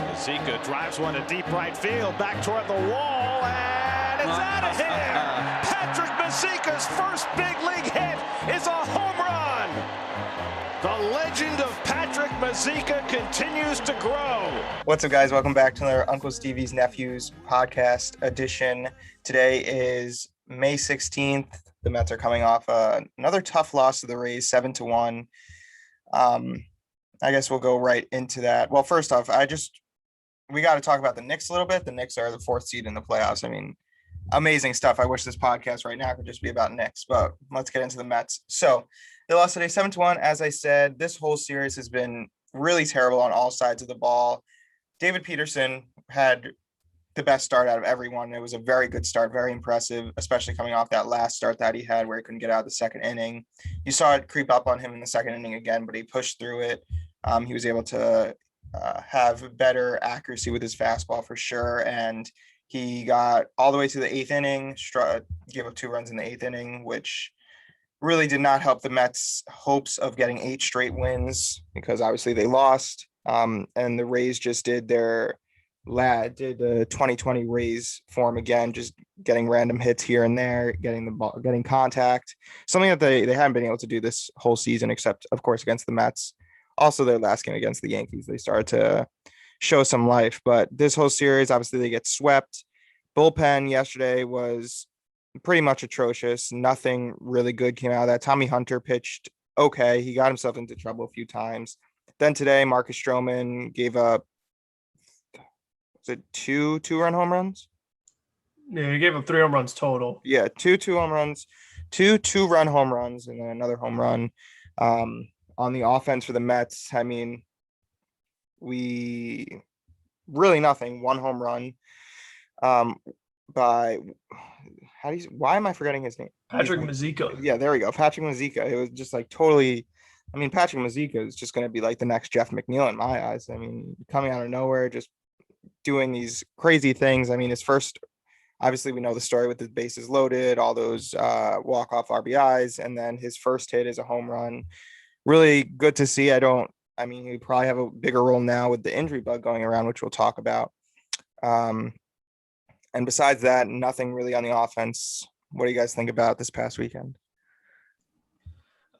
Mazika drives one to deep right field, back toward the wall, and it's out of here. Patrick Mazika's first big league hit is a home run. The legend of Patrick Mazika continues to grow. What's up, guys? Welcome back to another Uncle Stevie's Nephews podcast edition. Today is May 16th. The Mets are coming off another tough loss to the Rays, 7-1. I guess we'll go right into that. Well, first off, we got to talk about the Knicks a little bit. The Knicks are the fourth seed in the playoffs. I mean, amazing stuff. I wish this podcast right now could just be about Knicks, but let's get into the Mets. So they lost today 7-1. As I said, this whole series has been really terrible on all sides of the ball. David Peterson had the best start out of everyone. It was a very good start, very impressive, especially coming off that last start that he had where he couldn't get out of the second inning. You saw it creep up on him in the second inning again, but he pushed through it. He was able to have better accuracy with his fastball for sure. And he got all the way to the eighth inning, gave up 2 runs in the eighth inning, which really did not help the Mets' hopes of getting 8 straight wins because obviously they lost. And the Rays just did the 2020 Rays form again, just getting random hits here and there, getting the ball, getting contact, something that they haven't been able to do this whole season, except of course against the Mets. Also their last game against the Yankees, they started to show some life, but this whole series, obviously they get swept. Bullpen yesterday was pretty much atrocious. Nothing really good came out of that. Tommy Hunter pitched okay. He got himself into trouble a few times. Then today, Marcus Stroman gave up, was it two-run home runs? Yeah, he gave up 3 home runs total. Yeah, two home runs, two-run home runs, and then another home run. On the offense for the Mets, I mean, we really nothing. 1 home run by why am I forgetting his name? Patrick Mazika. Yeah, there we go. Patrick Mazika. It was just like totally. I mean, Patrick Mazika is just going to be like the next Jeff McNeil in my eyes. I mean, coming out of nowhere, just doing these crazy things. I mean, his first, obviously we know the story with the bases loaded, all those walk-off RBIs, and then his first hit is a home run. Really good to see. I mean, he probably have a bigger role now with the injury bug going around, which we'll talk about. And besides that, nothing really on the offense. What do you guys think about this past weekend?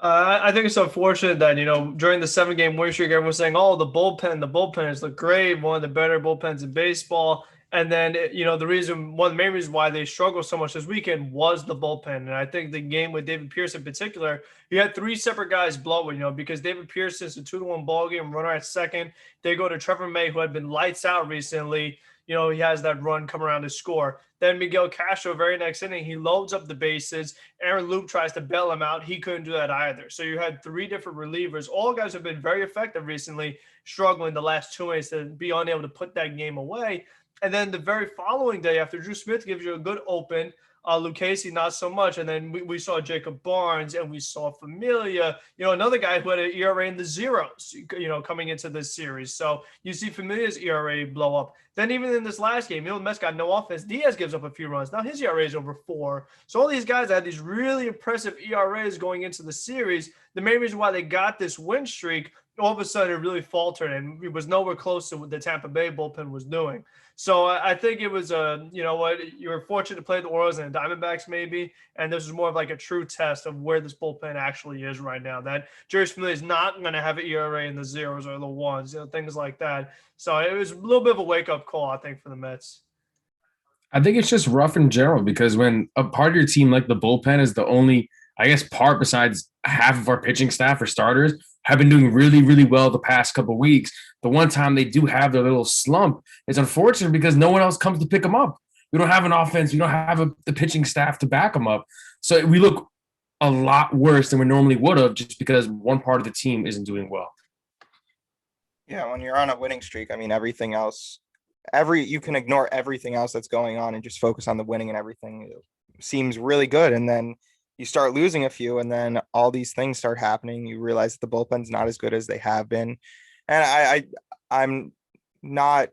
I think it's unfortunate that, during the 7-game win streak, everyone's saying, oh, the bullpen has looked great, one of the better bullpens in baseball. And then, one of the main reasons why they struggled so much this weekend was the bullpen. And I think the game with David Pearson in particular, you had 3 separate guys blow it, because David Pearson's a 2-1 ball game, runner at second. They go to Trevor May, who had been lights out recently. He has that run come around to score. Then Miguel Castro, very next inning, he loads up the bases. Aaron Loup tries to bail him out. He couldn't do that either. So you had 3 different relievers. All guys have been very effective recently, struggling the last 2 innings to be unable to put that game away. And then the very following day, after Drew Smith gives you a good open, Lucchesi not so much. And then we saw Jacob Barnes and we saw Familia, another guy who had an ERA in the zeros, coming into this series. So you see Familia's ERA blow up. Then even in this last game, the Mets got no offense. Diaz gives up a few runs. Now his ERA is over 4. So all these guys had these really impressive ERAs going into the series. The main reason why they got this win streak, all of a sudden it really faltered and it was nowhere close to what the Tampa Bay bullpen was doing. So I think it was you were fortunate to play the Orioles and the Diamondbacks maybe, and this was more of like a true test of where this bullpen actually is right now. That Jeurys Familia is not going to have an ERA in the zeros or the ones, things like that. So it was a little bit of a wake-up call, I think, for the Mets. I think it's just rough in general because when a part of your team like the bullpen is the only, I guess, part besides half of our pitching staff or starters have been doing really, really well the past couple of weeks. The one time they do have their little slump, it's unfortunate because no one else comes to pick them up. We don't have an offense. We don't have the pitching staff to back them up. So we look a lot worse than we normally would have just because one part of the team isn't doing well. Yeah, when you're on a winning streak, I mean, everything else, you can ignore everything else that's going on and just focus on the winning and everything. It seems really good. And then you start losing a few and then all these things start happening. You realize that the bullpen's not as good as they have been. And I'm not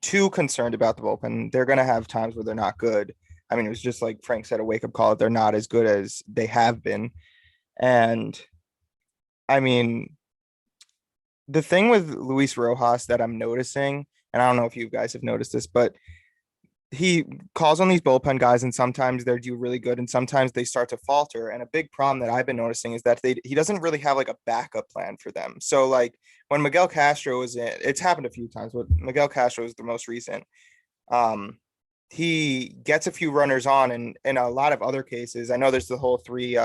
too concerned about the bullpen. They're going to have times where they're not good. I mean, it was just like Frank said, a wake-up call. They're not as good as they have been. And I mean, the thing with Luis Rojas that I'm noticing, and I don't know if you guys have noticed this, but he calls on these bullpen guys, and sometimes they do really good, and sometimes they start to falter. And a big problem that I've been noticing is that he doesn't really have like a backup plan for them. So like when Miguel Castro was in, it's happened a few times, but Miguel Castro is the most recent. Um, he gets a few runners on, and in a lot of other cases, I know there's the whole three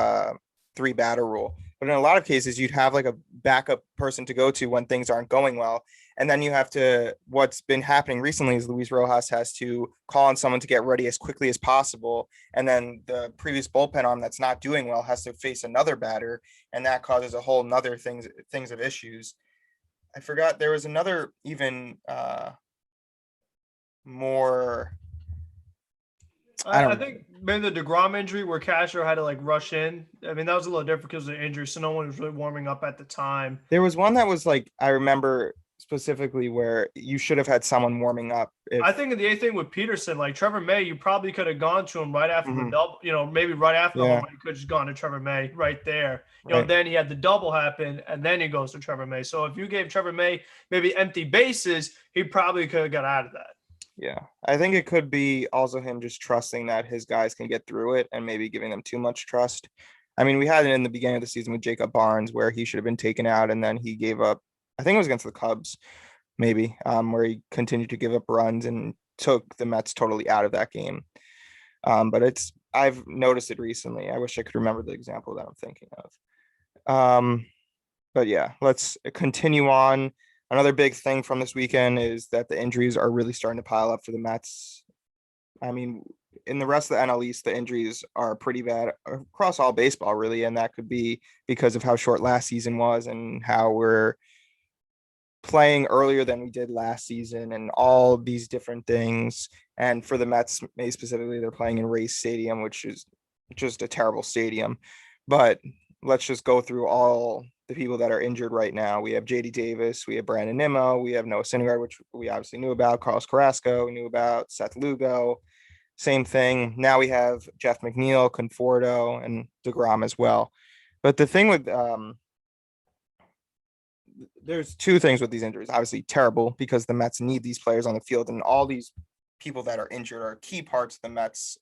batter rule, but in a lot of cases, you'd have like a backup person to go to when things aren't going well. And then you have to, what's been happening recently is Luis Rojas has to call on someone to get ready as quickly as possible. And then the previous bullpen arm that's not doing well has to face another batter. And that causes a whole nother things of issues. I forgot there was another even more. I think maybe the DeGrom injury where Castro had to like rush in. I mean, that was a little different because of the injury, so no one was really warming up at the time. There was one that was like, I remember specifically where you should have had someone warming up. I think the eighth thing with Peterson, like Trevor May, you probably could have gone to him right after the Mhm. double, maybe right after the Yeah. home run, you could have just gone to Trevor May right there. Right. Then he had the double happen, and then he goes to Trevor May. So if you gave Trevor May maybe empty bases, he probably could have got out of that. Yeah, I think it could be also him just trusting that his guys can get through it and maybe giving them too much trust. I mean, we had it in the beginning of the season with Jacob Barnes where he should have been taken out and then he gave up, I think it was against the Cubs, maybe, where he continued to give up runs and took the Mets totally out of that game. But I've noticed it recently. I wish I could remember the example that I'm thinking of. But yeah, let's continue on. Another big thing from this weekend is that the injuries are really starting to pile up for the Mets. I mean, in the rest of the NL East, the injuries are pretty bad across all baseball, really. And that could be because of how short last season was and how we're playing earlier than we did last season and all these different things. And for the Mets, specifically, they're playing in Race Stadium, which is just a terrible stadium. But let's just go through all the people that are injured right now. We have JD Davis, we have Brandon Nimmo, we have Noah Syndergaard, which we obviously knew about, Carlos Carrasco, we knew about, Seth Lugo, same thing. Now we have Jeff McNeil, Conforto, and DeGrom as well. But the thing with there's two things with these injuries. Obviously terrible because the Mets need these players on the field, and all these people that are injured are key parts of the Mets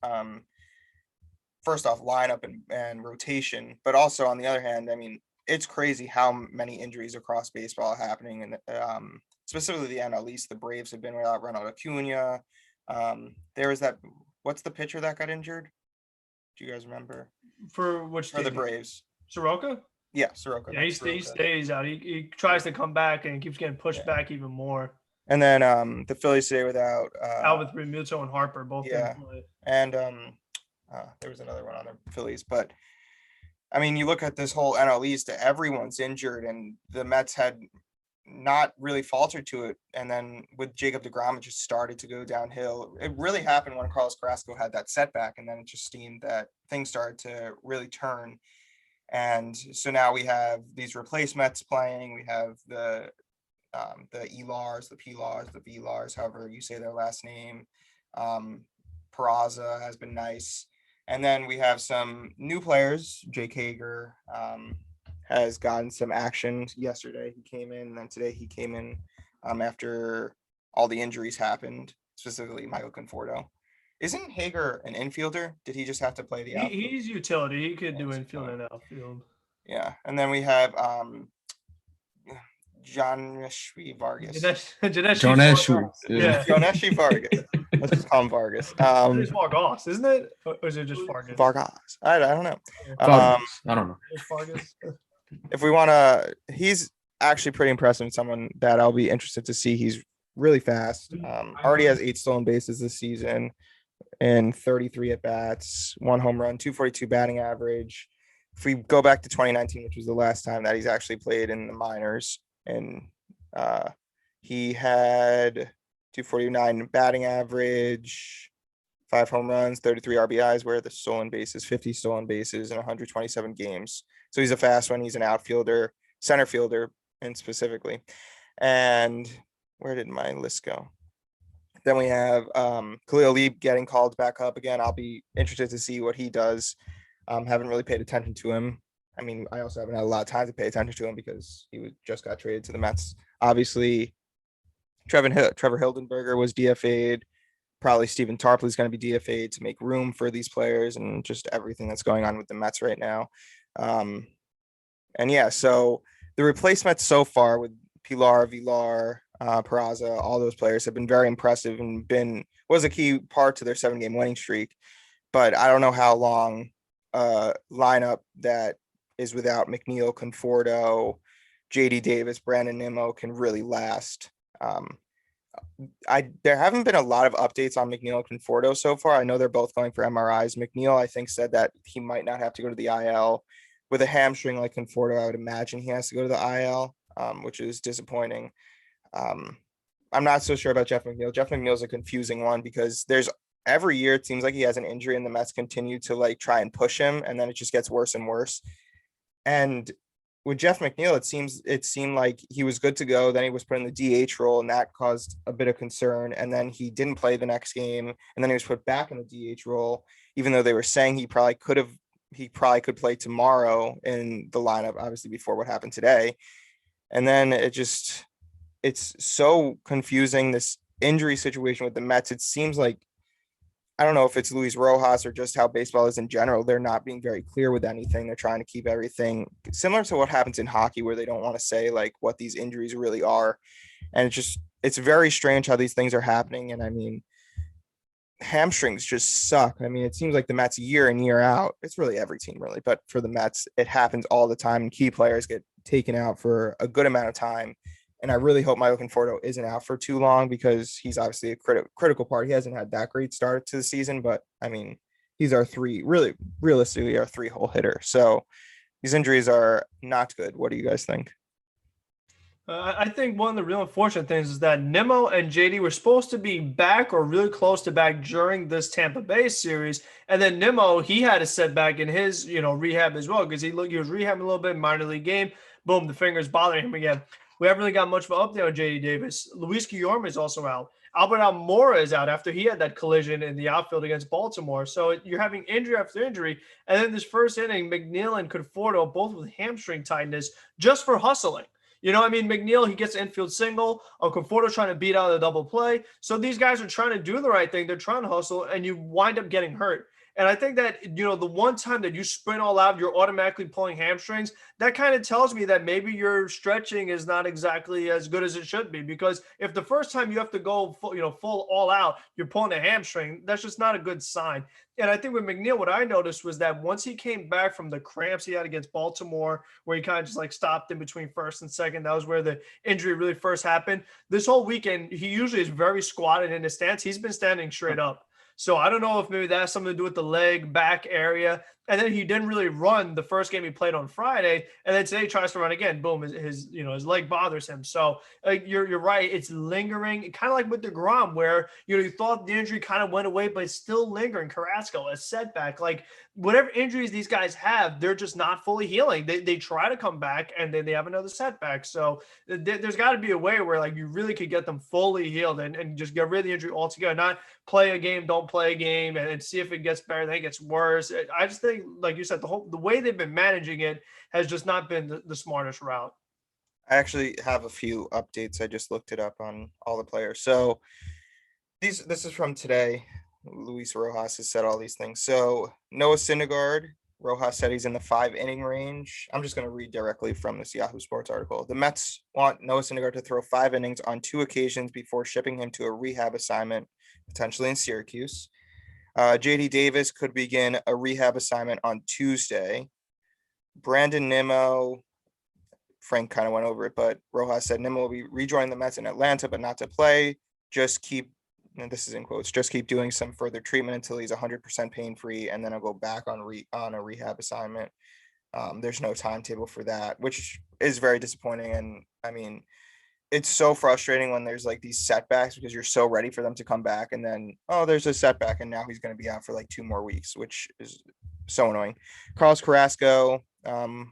first off lineup and rotation, but also on the other hand, I mean, it's crazy how many injuries across baseball are happening, and specifically the NL East. The Braves have been without Ronald Acuna. There was that. What's the pitcher that got injured? Do you guys remember? For which For the team? Braves. Soroka? Yeah, Soroka. Yeah, he stays out. He tries to come back and keeps getting pushed back even more. And then the Phillies today without Albert Realmuto and Harper both. Yeah. And there was another one on the Phillies, but I mean, you look at this whole NL East, everyone's injured, and the Mets had not really faltered to it. And then with Jacob deGrom, it just started to go downhill. It really happened when Carlos Carrasco had that setback, and then it just seemed that things started to really turn. And so now we have these replaced Mets playing. We have the Elars, the Pilars, the Vilars, however you say their last name. Peraza has been nice. And then we have some new players. Jake Hager has gotten some action yesterday. He came in, and then today he came in after all the injuries happened, specifically Michael Conforto. Isn't Hager an infielder? Did he just have to play the outfield? He's utility. He could do infield and outfield. Yeah. And then we have Joneshi Vargas. Joneshi. Yeah. Joneshi Vargas. Let's just call him Vargas. It's Vargas, isn't it? Or is it just Vargas? Vargas. I don't know. I don't know. Just Vargas. If we want to, he's actually pretty impressive. Someone that I'll be interested to see. He's really fast. Already has 8 stolen bases this season and 33 at bats, 1 home run, 242 batting average. If we go back to 2019, which was the last time that he's actually played in the minors, and he had 249 batting average, 5 home runs, 33 RBIs, where the stolen bases, 50 stolen bases in 127 games. So he's a fast one. He's an outfielder, center fielder, and specifically. And where did my list go? Then we have Khalil Lee getting called back up again. I'll be interested to see what he does. Haven't really paid attention to him I mean, I also haven't had a lot of time to pay attention to him because just got traded to the Mets. Obviously, Trevor Hildenberger was DFA'd. Probably Stephen Tarpley is going to be DFA'd to make room for these players and just everything that's going on with the Mets right now. And yeah, so the replacements so far with Pilar, Villar, Peraza, all those players have been very impressive and was a key part to their 7-game winning streak. But I don't know how long lineup that is without McNeil, Conforto, JD Davis, Brandon Nimmo can really last. There haven't been a lot of updates on McNeil and Conforto so far. I know they're both going for MRIs. McNeil, I think, said that he might not have to go to the IL. With a hamstring like Conforto, I would imagine he has to go to the IL, which is disappointing. I'm not so sure about Jeff McNeil. Jeff McNeil is a confusing one because every year it seems like he has an injury and the Mets continue to like try and push him, and then it just gets worse and worse. And with Jeff McNeil, it seemed like he was good to go. Then he was put in the DH role, and that caused a bit of concern. And then he didn't play the next game, and then he was put back in the DH role, even though they were saying he probably could play tomorrow in the lineup, obviously before what happened today. And then it's so confusing, this injury situation with the Mets. It seems like, I don't know if it's Luis Rojas or just how baseball is in general. They're not being very clear with anything. They're trying to keep everything similar to what happens in hockey, where they don't want to say like what these injuries really are. And it's very strange how these things are happening. And I mean, hamstrings just suck. I mean, it seems like the Mets year in, year out, it's really every team really, but for the Mets, it happens all the time. And key players get taken out for a good amount of time. And I really hope Michael Conforto isn't out for too long because he's obviously a critical part. He hasn't had that great start to the season, but I mean, he's realistically our 3-hole hitter. So these injuries are not good. What do you guys think? I think one of the real unfortunate things is that Nimmo and JD were supposed to be back or really close to back during this Tampa Bay series. And then Nimmo, he had a setback in his, rehab as well, because he was rehabbing a little bit, minor league game. Boom, the finger's bothering him again. We haven't really got much of an update on JD Davis. Luis Guillorme is also out. Albert Almora is out after he had that collision in the outfield against Baltimore. So you're having injury after injury. And then this first inning, McNeil and Conforto, both with hamstring tightness, just for hustling. McNeil, he gets an infield single. Conforto trying to beat out a double play. So these guys are trying to do the right thing. They're trying to hustle, and you wind up getting hurt. And I think that, the one time that you sprint all out, you're automatically pulling hamstrings. That kind of tells me that maybe your stretching is not exactly as good as it should be. Because if the first time you have to go full all out, you're pulling a hamstring, that's just not a good sign. And I think with McNeil, what I noticed was that once he came back from the cramps he had against Baltimore, where he kind of just like stopped in between first and second, that was where the injury really first happened. This whole weekend, he usually is very squatted in his stance. He's been standing straight up. So I don't know if maybe that has something to do with the leg, back area. And then he didn't really run the first game he played on Friday. And then today he tries to run again. Boom, his leg bothers him. So you're right. It's lingering, kind of like with DeGrom, where, you thought the injury kind of went away, but it's still lingering. Carrasco, a setback. Like whatever injuries these guys have, they're just not fully healing. They try to come back and then they have another setback. So there's got to be a way where like you really could get them fully healed and just get rid of the injury altogether. Not play a game, don't play a game, and see if it gets better, then it gets worse. I just think, like you said, the way they've been managing it has just not been the smartest route. I actually have a few updates. I just looked it up on all the players. So this is from today. Luis Rojas has said all these things. So Noah Syndergaard, Rojas said he's in the 5-inning range. I'm just going to read directly from this Yahoo Sports article. The Mets want Noah Syndergaard to throw 5 innings on 2 occasions before shipping him to a rehab assignment, potentially in Syracuse. JD Davis could begin a rehab assignment on Tuesday. Brandon Nimmo, Frank kind of went over it, but Rojas said Nimmo will be rejoining the Mets in Atlanta, but not to play. Just keep, and this is in quotes, just keep doing some further treatment until he's 100% pain-free, and then I'll go back on a rehab assignment. There's no timetable for that, which is very disappointing. And I mean, it's so frustrating when there's like these setbacks because you're so ready for them to come back, and then, oh, there's a setback, and now he's going to be out for like 2 more weeks, which is so annoying. Carlos Carrasco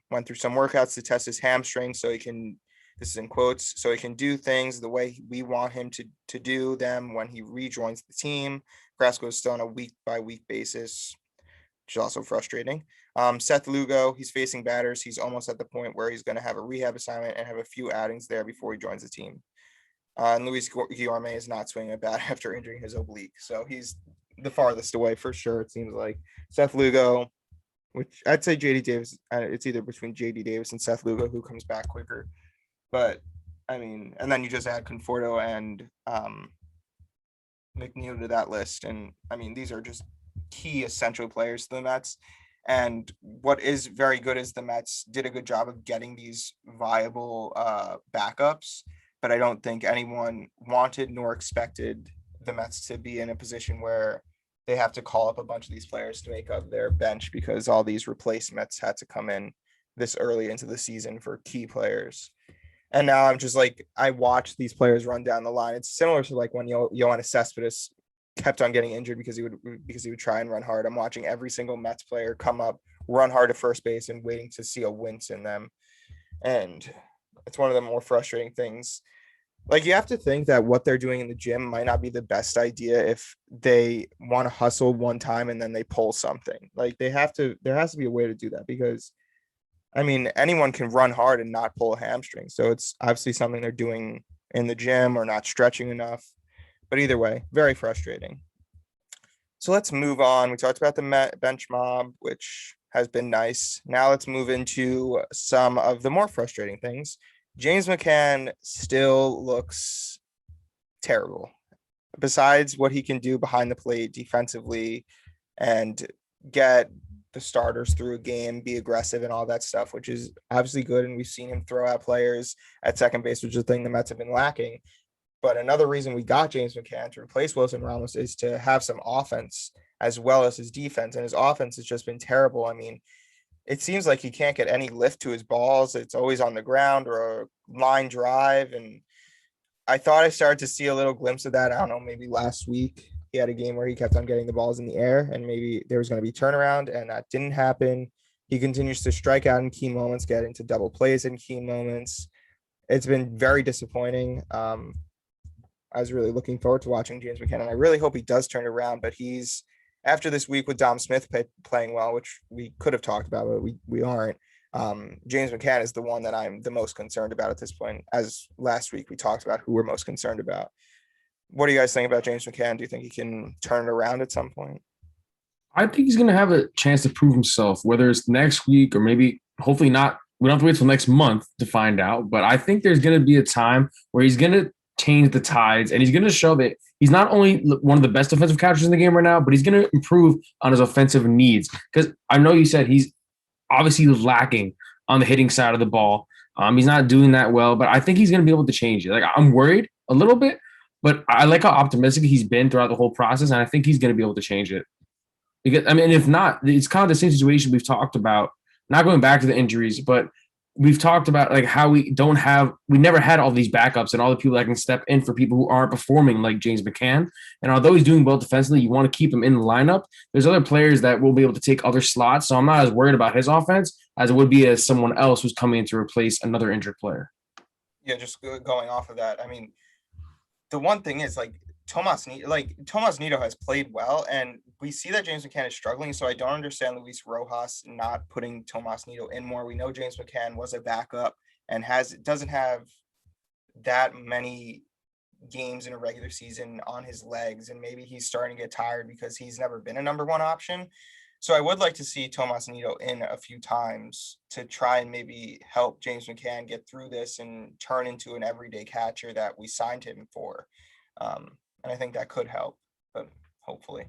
went through some workouts to test his hamstring so he can, this is in quotes, so he can do things the way we want him to do them when he rejoins the team. Carrasco is still on a week-by-week basis. which is also frustrating. Seth Lugo, he's facing batters. He's almost at the point where he's going to have a rehab assignment and have a few outings there before he joins the team. And Luis Guillorme is not swinging a bat after injuring his oblique. So he's the farthest away for sure, it seems like. Seth Lugo, which I'd say JD Davis, it's either between JD Davis and Seth Lugo who comes back quicker. But, I mean, and then you just add Conforto and McNeil to that list. And, I mean, these are just key essential players to the Mets. And what is very good is the Mets did a good job of getting these viable backups. But I don't think anyone wanted nor expected the Mets to be in a position where they have to call up a bunch of these players to make up their bench because all these replacements had to come in this early into the season for key players. And now I'm just like, I watch these players run down the line. It's similar to like when Yoenis Cespedes kept on getting injured because he would try and run hard. I'm watching every single Mets player come up, run hard to first base and waiting to see a wince in them. And it's one of the more frustrating things. Like, you have to think that what they're doing in the gym might not be the best idea if they want to hustle one time and then they pull something. Like, there has to be a way to do that because, I mean, anyone can run hard and not pull a hamstring. So it's obviously something they're doing in the gym or not stretching enough. But either way, very frustrating. So let's move on. We talked about the bench mob, which has been nice. Now let's move into some of the more frustrating things. James McCann still looks terrible. Besides what he can do behind the plate defensively and get the starters through a game, be aggressive and all that stuff, which is obviously good. And we've seen him throw out players at second base, which is a thing the Mets have been lacking. But another reason we got James McCann to replace Wilson Ramos is to have some offense as well as his defense. And his offense has just been terrible. I mean, it seems like he can't get any lift to his balls. It's always on the ground or a line drive. And I thought I started to see a little glimpse of that. I don't know, maybe last week he had a game where he kept on getting the balls in the air and maybe there was going to be turnaround, and that didn't happen. He continues to strike out in key moments, get into double plays in key moments. It's been very disappointing. I was really looking forward to watching James McCann, and I really hope he does turn it around, but he's, after this week with Dom Smith playing well, which we could have talked about, but we aren't. James McCann is the one that I'm the most concerned about at this point. As last week we talked about who we're most concerned about. What do you guys think about James McCann? Do you think he can turn it around at some point? I think he's going to have a chance to prove himself, whether it's next week or maybe hopefully not. We don't have to wait till next month to find out, but I think there's going to be a time where he's going to change the tides and he's going to show that he's not only one of the best defensive catchers in the game right now, but he's going to improve on his offensive needs. Because I know you said he's obviously lacking on the hitting side of the ball. He's not doing that well, but I think he's going to be able to change it. Like, I'm worried a little bit, but I like how optimistic he's been throughout the whole process, and I think he's going to be able to change it. Because, I mean, if not, it's kind of the same situation we've talked about, not going back to the injuries, but we've talked about like how we never had all these backups and all the people that can step in for people who aren't performing like James McCann. And although he's doing well defensively, you want to keep him in the lineup. There's other players that will be able to take other slots. So I'm not as worried about his offense as it would be as someone else who's coming in to replace another injured player. Yeah, just going off of that. I mean, the one thing is like Tomas Nido has played well, and we see that James McCann is struggling. So I don't understand Luis Rojas not putting Tomas Nido in more. We know James McCann was a backup and doesn't have that many games in a regular season on his legs, and maybe he's starting to get tired because he's never been a number one option. So I would like to see Tomas Nido in a few times to try and maybe help James McCann get through this and turn into an everyday catcher that we signed him for. And I think that could help, but hopefully.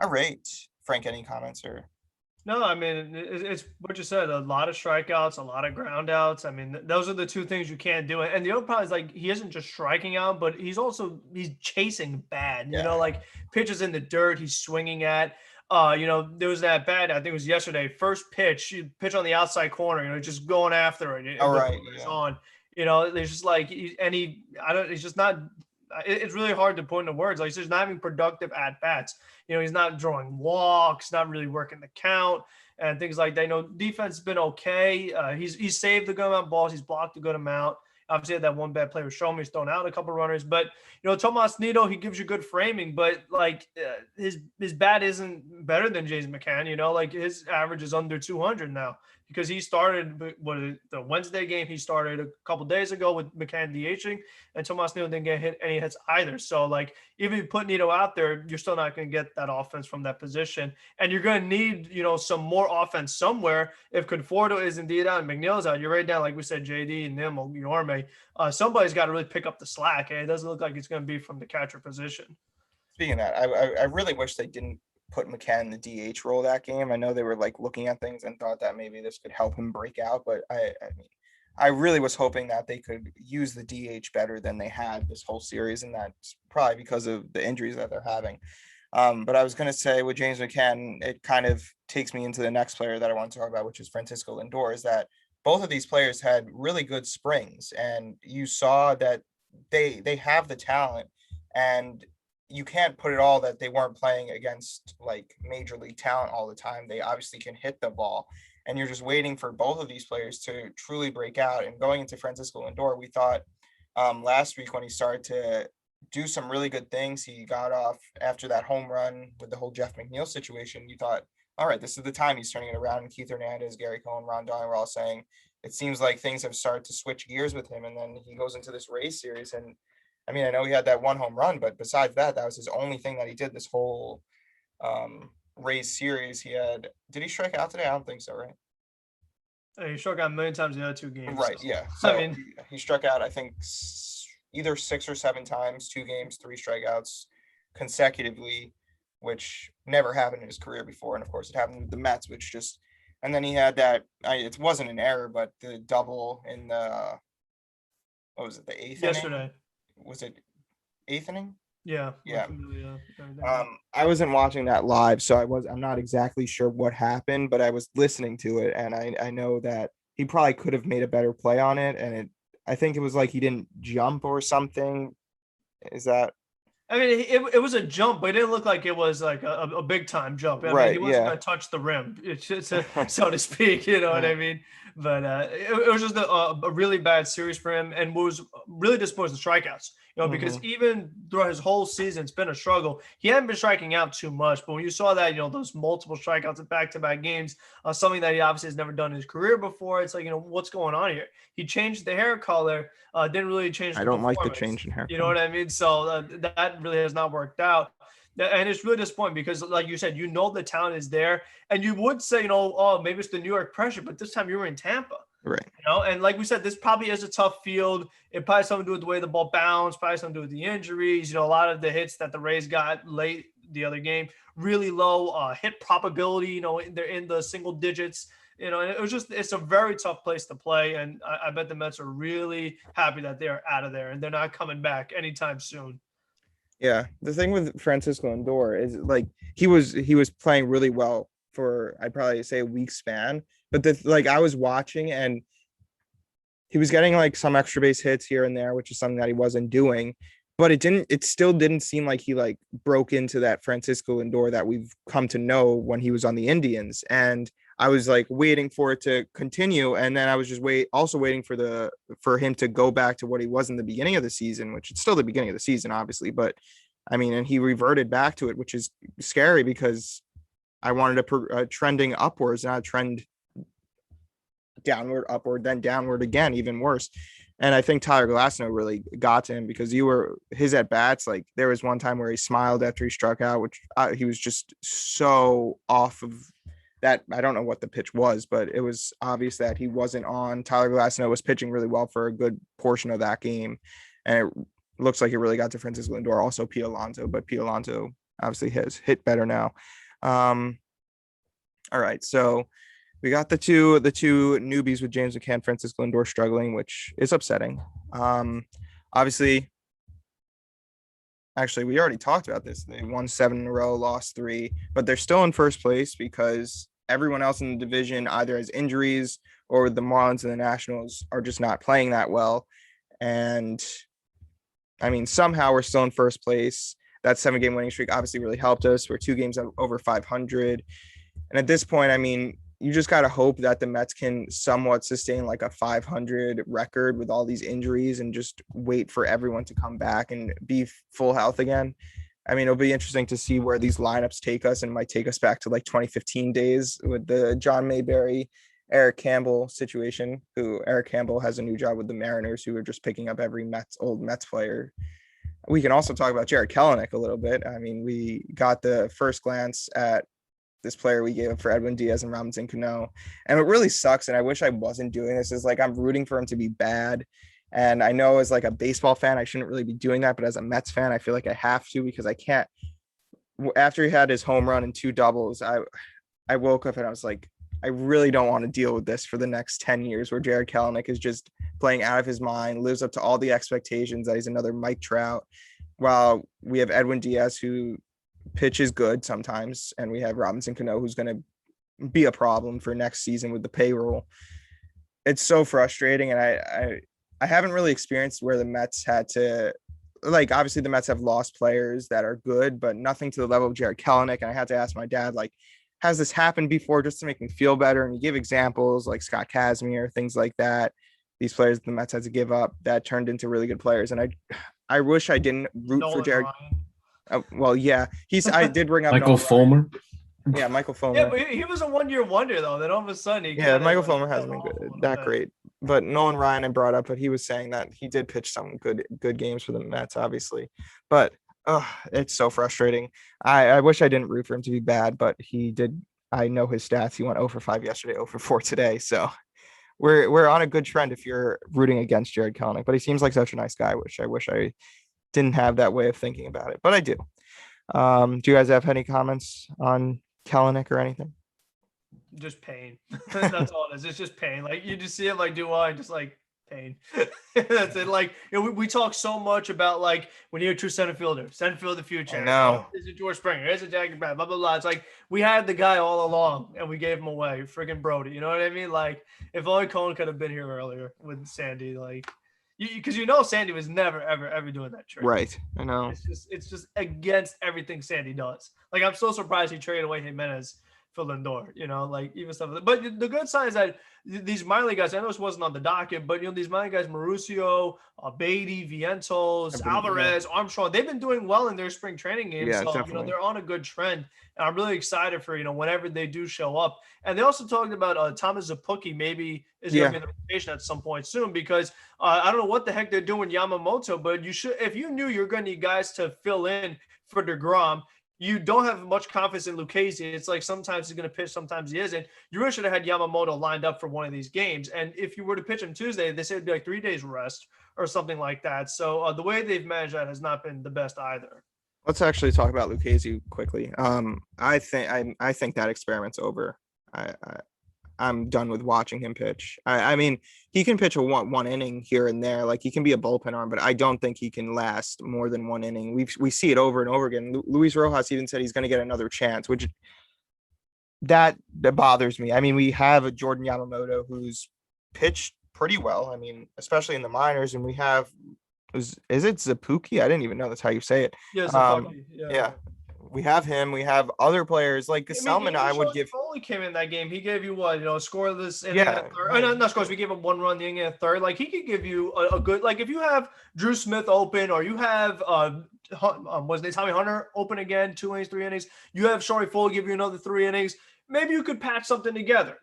All right. Frank, any comments or? No, I mean, it's what you said, a lot of strikeouts, a lot of ground outs. I mean, those are the two things you can't do. And the other problem is like, he isn't just striking out, but he's chasing bad, Yeah. you know, like pitches in the dirt, he's swinging at. There was that bad, I think it was yesterday, first pitch on the outside corner, just going after it. All right. It's on. There's just like, it's just not, it's really hard to put into words. Like, he's just not having productive at bats. He's not drawing walks, not really working the count and things like that. Defense has been okay. He's saved a good amount of balls. He's blocked a good amount. Obviously, had that one bad play with Shomi, he's thrown out a couple runners. But, Tomas Nido, he gives you good framing, but his bat isn't better than James McCann. Like his average is under 200 now because he started the Wednesday game. He started a couple days ago with McCann DHing, and Tomas Nido didn't get any hits either. So, like, even if you put Nido out there, you're still not going to get that offense from that position. And you're going to need, some more offense somewhere. If Conforto is indeed out and McNeil's out, you're right down, like we said, JD, Nim, Yorme. Somebody's got to really pick up the slack. It doesn't look like it's going to be from the catcher position. Speaking of that, I really wish they didn't put McCann in the DH role that game. I know they were like looking at things and thought that maybe this could help him break out, but I really was hoping that they could use the DH better than they had this whole series, and that's probably because of the injuries that they're having. But I was going to say with James McCann, it kind of takes me into the next player that I want to talk about, which is Francisco Lindor, is that both of these players had really good springs, and you saw that they have the talent, and you can't put it all that they weren't playing against like major league talent all the time. They obviously can hit the ball, and you're just waiting for both of these players to truly break out. And going into Francisco Lindor, we thought last week when he started to do some really good things, he got off after that home run with the whole Jeff McNeil situation. You thought, all right, this is the time he's turning it around. And Keith Hernandez, Gary Cohen, Ron Darling were all saying it seems like things have started to switch gears with him. And then he goes into this Rays series, and I mean, I know he had that one home run, but besides that, that was his only thing that he did this whole Rays series. Did he strike out today? I don't think so, right? He struck out a million times in the other two games. Right, yeah. So he struck out, I think, either 6 or 7 times, 2 games, 3 strikeouts consecutively, which never happened in his career before. And of course, it happened with the Mets, and then he had that, it wasn't an error, but the double in the, what was it, the 8th yesterday inning? Was it 8th inning? Yeah. I wasn't watching that live, so I'm not exactly sure what happened, but I was listening to it, and I know that he probably could have made a better play on it, and I think it was like he didn't jump or something. Is that? I mean, it was a jump, but it didn't look like it was like a big time jump. I mean, he wasn't going to touch the rim, so to speak. You know what I mean? But it was just a really bad series for him, and was really disappointed with the strikeouts. Because even throughout his whole season, it's been a struggle. He hadn't been striking out too much, but when you saw that, those multiple strikeouts in back-to-back games, something that he obviously has never done in his career before, it's like, what's going on here? He changed the hair color, didn't really change the performance. Like the change in hair color. You know what I mean? So that really has not worked out. And it's really disappointing because, like you said, the talent is there. And you would say, oh, maybe it's the New York pressure, but this time you were in Tampa. Right. And like we said, this probably is a tough field. It probably has something to do with the way the ball bounced, probably something to do with the injuries. A lot of the hits that the Rays got late the other game, really low hit probability, they're in the single digits. And it's a very tough place to play. And I bet the Mets are really happy that they're out of there and they're not coming back anytime soon. Yeah. The thing with Francisco Lindor is like he was playing really well for, I'd probably say, a week span. But I was watching and he was getting like some extra base hits here and there, which is something that he wasn't doing. But it still didn't seem like he like broke into that Francisco Lindor that we've come to know when he was on the Indians. And I was like waiting for it to continue. And then I was just waiting for him to go back to what he was in the beginning of the season, which it's still the beginning of the season, obviously. But I mean, and he reverted back to it, which is scary because I wanted a trending upwards, not a trend downward, upward, then downward again, even worse. And I think Tyler Glasnow really got to him because his at bats, like there was one time where he smiled after he struck out, which he was just so off of that. I don't know what the pitch was, but it was obvious that he wasn't on. Tyler Glasnow was pitching really well for a good portion of that game. And it looks like it really got to Francisco Lindor, also Pete Alonso, but Pete Alonso obviously has hit better now. All right. So we got the two newbies with James McCann, Francisco Lindor struggling, which is upsetting. Obviously, actually, we already talked about this. They won 7 in a row, lost 3, but they're still in first place because everyone else in the division either has injuries or the Marlins and the Nationals are just not playing that well. And I mean, somehow we're still in first place. That 7-game winning streak obviously really helped us. We're 2 games over 500. And at this point, I mean, you just got to hope that the Mets can somewhat sustain like a 500 record with all these injuries and just wait for everyone to come back and be full health again. I mean, it'll be interesting to see where these lineups take us, and might take us back to like 2015 days with the John Mayberry, Eric Campbell situation, who Eric Campbell has a new job with the Mariners, who are just picking up every old Mets player. We can also talk about Jared Kelenic a little bit. I mean, we got the first glance at this player we gave up for Edwin Diaz and Robinson Cano. And it really sucks. And I wish I wasn't doing this. Is like, I'm rooting for him to be bad. And I know as like a baseball fan, I shouldn't really be doing that. But as a Mets fan, I feel like I have to, because I can't. After he had his home run and 2 doubles, I woke up and I was like, I really don't want to deal with this for the next 10 years, where Jared Kelenic is just playing out of his mind, lives up to all the expectations that he's another Mike Trout, while we have Edwin Diaz, who pitches good sometimes, and we have Robinson Cano, who's going to be a problem for next season with the payroll. It's so frustrating. And I haven't really experienced where the Mets had to, like, obviously the Mets have lost players that are good, but nothing to the level of Jared Kelenic. And I had to ask my dad, like, has this happened before, just to make me feel better? And he gave examples like Scott Kazmir, things like that. These players the Mets had to give up that turned into really good players. And I wish I didn't root for Jared. Well, yeah, I did bring up Michael Fulmer. Yeah, Michael Fulmer. Yeah, but he was a one-year wonder though. Then all of a sudden, Michael Fulmer hasn't been good, that great. But Nolan Ryan I brought up, but he was saying that he did pitch some good games for the Mets, obviously. But it's so frustrating. I wish I didn't root for him to be bad, but he did. I know his stats. He went 0 for 5 yesterday, 0 for 4 today. So we're on a good trend if you're rooting against Jared Kelenic. But he seems like such a nice guy. I wish I didn't have that way of thinking about it, but I do. Do you guys have any comments on Kelenic or anything? Just pain. That's all it is. It's just pain. Like, you just see it like do I just like pain. That's it. Like, we talk so much about like when you're a true center field of the future. I know. Is it George Springer? Is it Jackie Brown? Blah blah blah. It's like we had the guy all along and we gave him away. Friggin' Brody. You know what I mean? Like, if only Cohen could have been here earlier with Sandy. Like, because Sandy was never ever doing that trade. Right. I know. It's just against everything Sandy does. Like, I'm so surprised he traded away Jimenez for Lindor, like even stuff like that. But the good sign is that these minor league guys, I know this wasn't on the docket, but these minor league guys, Mauricio, Beatty, Vientos, Alvarez, Armstrong, they've been doing well in their spring training games. Yeah, so definitely. They're on a good trend. And I'm really excited for whenever they do show up. And they also talked about Thomas Zapucki maybe is going to be in the rotation at some point soon, because I don't know what the heck they're doing Yamamoto, but you should, if you knew you're going to need guys to fill in for DeGrom, you don't have much confidence in Lucchesi. It's like sometimes he's going to pitch, sometimes he isn't. You really should have had Yamamoto lined up for one of these games. And if you were to pitch him Tuesday, they said it'd be like 3 days rest or something like that. So the way they've managed that has not been the best either. Let's actually talk about Lucchesi quickly. I think that experiment's over. I'm done with watching him pitch. I mean, he can pitch a one inning here and there. Like, he can be a bullpen arm, but I don't think he can last more than 1 inning. We see it over and over again. Luis Rojas even said he's going to get another chance, which that bothers me. I mean, we have a Jordan Yamamoto who's pitched pretty well. I mean, especially in the minors, and we have is it Zapucki? I didn't even know that's how you say it. Yeah. We have him. We have other players like Gesellman. I would give. Foley came in that game. He gave you what? Scoreless inning. Yeah. Not scores. We gave him 1 run the inning and a third. Like, he could give you a good. Like, if you have Drew Smith open, or you have was it Tommy Hunter open again, 2 innings, 3 innings. You have Shohei Foley give you another 3 innings. Maybe you could patch something together,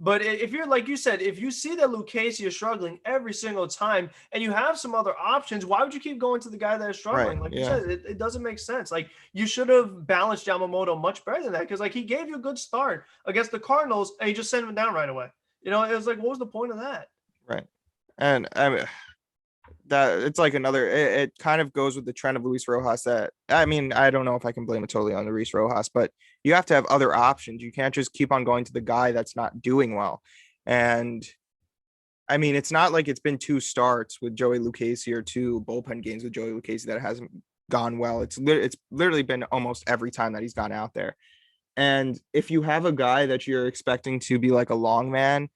But if you're, like you said, if you see that Lucchesi is struggling every single time and you have some other options, why would you keep going to the guy that is struggling? Right, like you said, it doesn't make sense. Like, you should have balanced Yamamoto much better than that, because like he gave you a good start against the Cardinals and you just sent him down right away. It was like, what was the point of that? Right. And I mean, that it's like it kind of goes with the trend of Luis Rojas. That, I mean, I don't know if I can blame it totally on Luis Rojas, but you have to have other options. You can't just keep on going to the guy that's not doing well. And I mean, it's not like it's been 2 starts with Joey Lucchesi or 2 bullpen games with Joey Lucchesi that hasn't gone well. It's literally been almost every time that he's gone out there. And if you have a guy that you're expecting to be like a long man,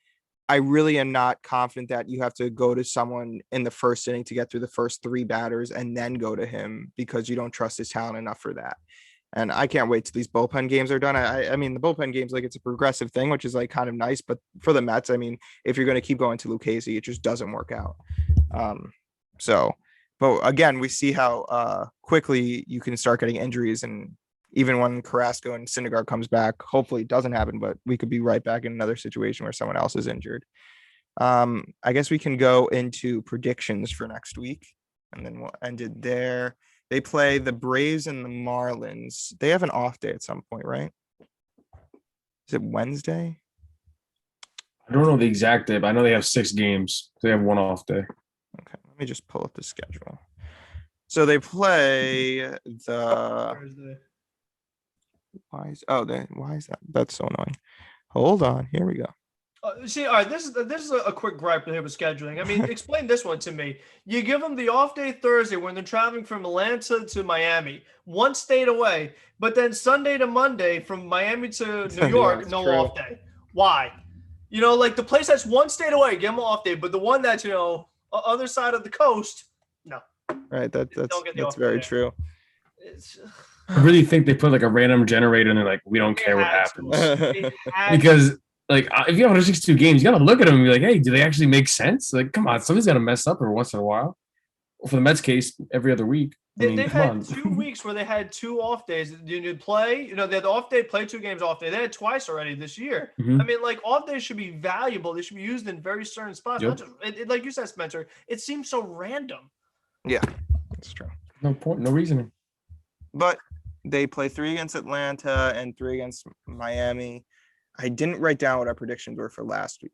I really am not confident that you have to go to someone in the first inning to get through the first 3 batters and then go to him, because you don't trust his talent enough for that. And I can't wait till these bullpen games are done. I mean, the bullpen games, like, it's a progressive thing, which is like kind of nice. But for the Mets, I mean, if you're going to keep going to Lucchesi, it just doesn't work out. But again, we see how quickly you can start getting injuries. And even when Carrasco and Syndergaard comes back, hopefully it doesn't happen, but we could be right back in another situation where someone else is injured. I guess we can go into predictions for next week, and then we'll end it there. They play the Braves and the Marlins. They have an off day at some point, right? Is it Wednesday? I don't know the exact day, but I know they have 6 games. They have 1 off day. Okay, let me just pull up the schedule. So they play the Thursday. why is that? That's so annoying. Hold on, here we go. See, all right, this is a quick gripe here with scheduling. I mean, explain this one to me. You give them the off day Thursday when they're traveling from Atlanta to Miami, one state away, but then Sunday to Monday from Miami to New York, no true. off day. Why? Like the place that's one state away, give them an off day, but the one that's other side of the coast, no. Right, Don't get the that's off very day. true. It's, I really think they put like a random generator and they're like, we don't care what happens. They had to. Because like if you have 162 games, you gotta look at them and be like, hey, do they actually make sense? Like, come on, somebody's gotta mess up every once in a while. For the Mets case, every other week. They've come had on. 2 weeks where they had 2 off days. You play, they had the off day, play 2 games off day. They had twice already this year. Mhm. I mean, like off days should be valuable. They should be used in very certain spots. Yep. Not just, like you said, Spencer, it seems so random. Yeah, that's true. No point, no reasoning. But they play 3 against Atlanta and 3 against Miami. I didn't write down what our predictions were for last week.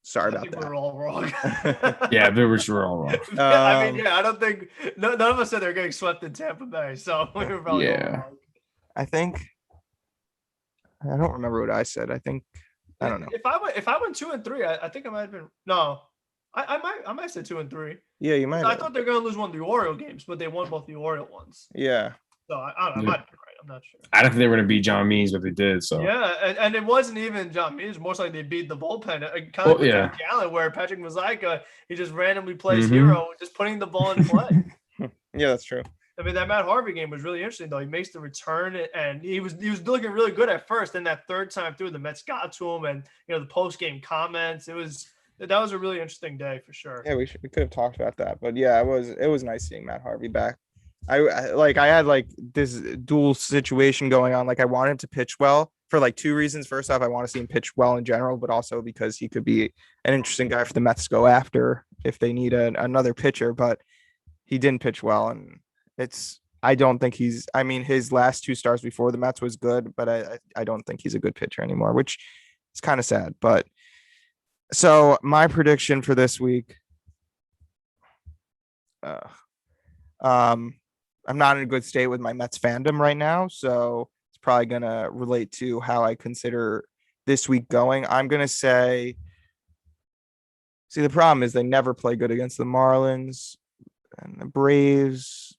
Sorry I about think that. we're all wrong. Yeah, they were all wrong. I mean, I don't think none of us said they're getting swept in Tampa Bay, so we were probably all Yeah. wrong. I don't remember what I said. I don't know. If I went 2 and 3, I think I might have been no. I might say 2 and 3. Yeah, you might I have. thought they were gonna lose one of the Oriole games, but they won both the Oriole ones. Yeah. So I don't know. I Yeah. might be right. I'm not sure. I don't think they were gonna beat John Means, but they did. So Yeah, and it wasn't even John Means. More like they beat the bullpen. Kind Well, of yeah. Gallen, where Patrick Mozaica, he just randomly plays Mhm. hero, just putting the ball in play. Yeah, that's true. I mean, that Matt Harvey game was really interesting, though. He makes the return, and he was looking really good at first. Then that third time through, the Mets got to him, and the post game comments. That was a really interesting day for sure. Yeah, we could have talked about that, but yeah, it was nice seeing Matt Harvey back. I had like this dual situation going on. Like I want him to pitch well for like 2 reasons. First off, I want to see him pitch well in general, but also because he could be an interesting guy for the Mets to go after if they need another pitcher. But he didn't pitch well, and I don't think his last 2 starts before the Mets was good, but I don't think he's a good pitcher anymore, which is kind of sad. But so my prediction for this week, I'm not in a good state with my Mets fandom right now, so it's probably gonna relate to how I consider this week going. I'm gonna say, see, the problem is they never play good against the Marlins, and the Braves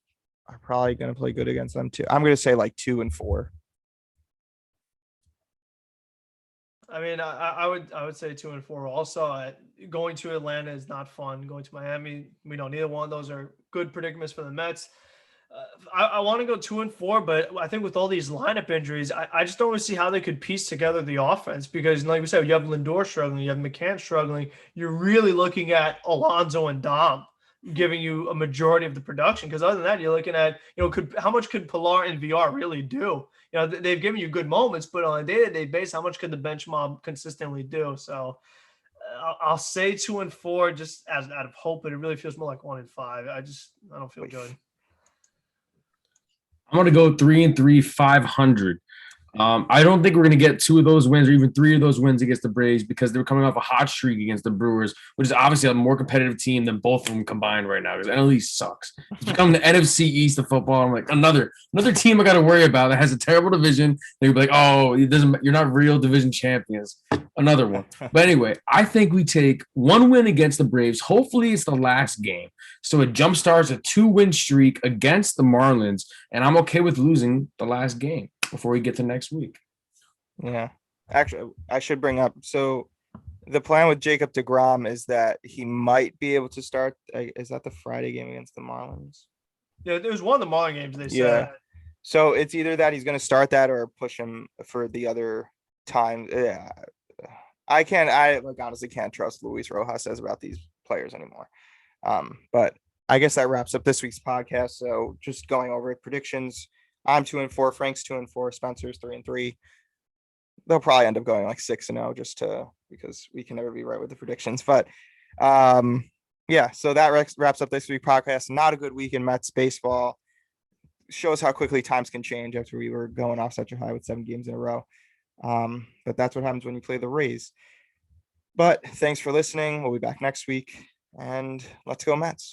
are probably gonna play good against them too. I'm gonna say like 2 and 4. I mean, I would say 2 and 4. Also, going to Atlanta is not fun. Going to Miami, we don't. Neither one of those are good predicaments for the Mets. I want to go 2 and 4, but I think with all these lineup injuries, I just don't really see how they could piece together the offense because, like we said, you have Lindor struggling, you have McCann struggling. You're really looking at Alonso and Dom giving you a majority of the production. Because other than that, you're looking at how much could Pilar and VR really do? They've given you good moments, but on a day-to-day basis, how much could the bench mob consistently do? So I'll say 2 and 4 just as out of hope, but it really feels more like 1 and 5. I don't feel good. I'm gonna go 3 and 3, 500. I don't think we're going to get 2 of those wins or even 3 of those wins against the Braves because they were coming off a hot streak against the Brewers, which is obviously a more competitive team than both of them combined right now because NL East sucks. If you come to NFC East of football, I'm like, another team I got to worry about that has a terrible division. They'll be like, oh, you're not real division champions. Another one. But anyway, I think we take 1 win against the Braves. Hopefully it's the last game. So it jumpstarts a 2-win streak against the Marlins, and I'm okay with losing the last game before we get to next week. Yeah. Actually, I should bring up. So the plan with Jacob deGrom is that he might be able to start. Is that the Friday game against the Marlins? Yeah, it was one of the Marlin games they said. Yeah. So it's either that he's going to start that or push him for the other time. Yeah. I honestly can't trust Luis Rojas says about these players anymore. But I guess that wraps up this week's podcast. So just going over predictions. I'm 2-4, Frank's 2-4, Spencer's 3-3. They'll probably end up going like 6-0 because we can never be right with the predictions. But yeah, so that wraps up this week's podcast. Not a good week in Mets baseball. Shows how quickly times can change after we were going off such a high with 7 games in a row. But that's what happens when you play the Rays. But thanks for listening. We'll be back next week, and let's go Mets.